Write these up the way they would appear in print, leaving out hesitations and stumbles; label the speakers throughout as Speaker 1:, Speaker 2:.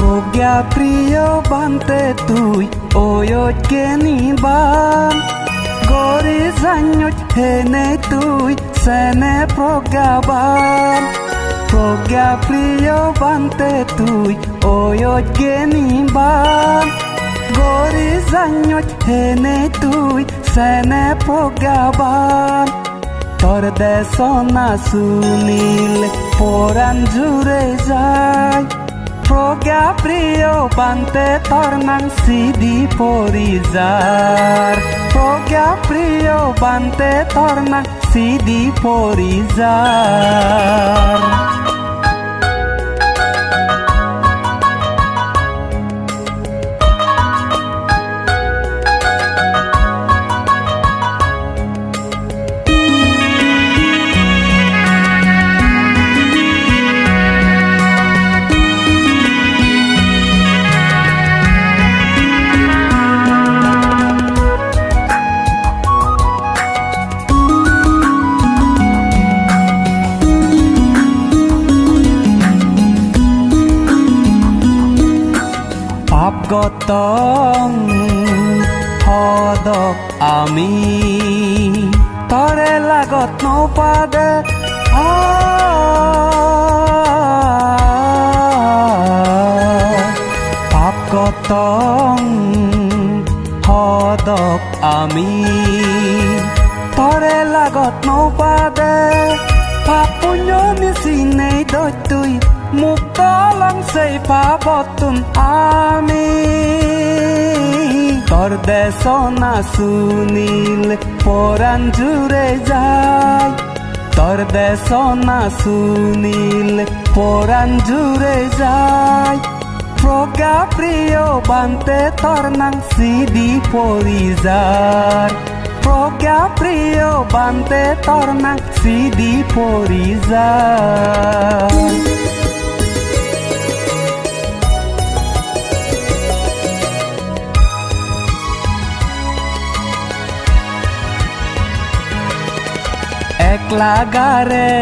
Speaker 1: pragga priyo vante tuj oyoj geniban gori zanyoj hene tuj sene pragaban pragga priyo vante tuj oyoj geniban gori zanyoj hene tuj sene pragaban তোর দেশনা শুনিলে পরাণ জুড়ে যায় pragga priyo vante তোর নাং Sidi পরিযার pragga priyo vante তোর নাং সিদি পরিযার গতং হদক আমি তরে লাগত নৌপাদে পাপ গতং হদক আমি তরে লাগত নৌপাদে পাপ পুণ্য মিশিনে দৈতুই মুক্ত লংসেই পাবতুন আমি তোর দেশনা শুনিলে পরাণ জুড়ে যায় তোর দেশনা শুনিলে পরাণ জুড়ে যায় pragga priyo vante তোর নাং সিদি পরিযার pragga priyo vante তোর নাং সিদি পরিযার একলা গারে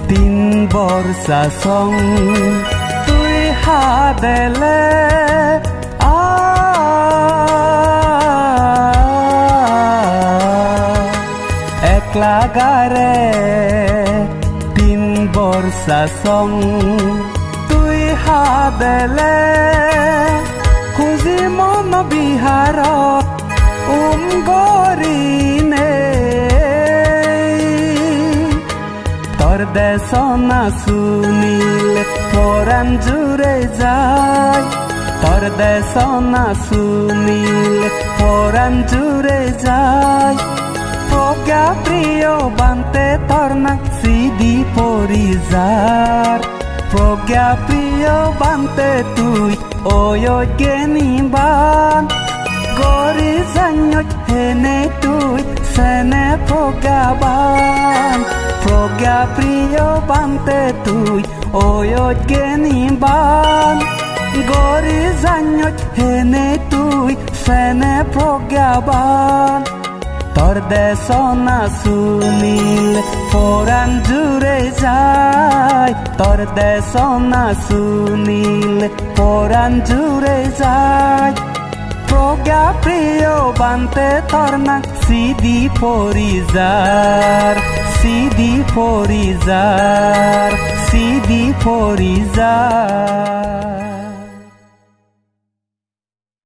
Speaker 1: 3 বর্ষা সং তুই হাদেলে একলা গারে 3 বর্ষা সং তুই হাদেলে খুঁজি মন বিহারত গরিনে তোর দেশনা শুনিলে পরাণ জুড়ে যায় তোর দেশনা শুনিলে পরাণ জুড়ে যায় pragga priyo vante তোর নাং সিদি পরিযার pragga priyo vante তুই oyoj geniban gori zanyoj hene tuj sene pragaban pragga priyo vante tuj oyoj geniban gori zanyoj hene tuj sene pragaban তোর দেশনা শুনিলে পরাণ জুড়ে যায় তোর দেশনা শুনিলে পরাণ জুড়ে যায় pragga priyo vante তোর নাং সিদি পরিযার সিদি পরিযার সিদি পরিযার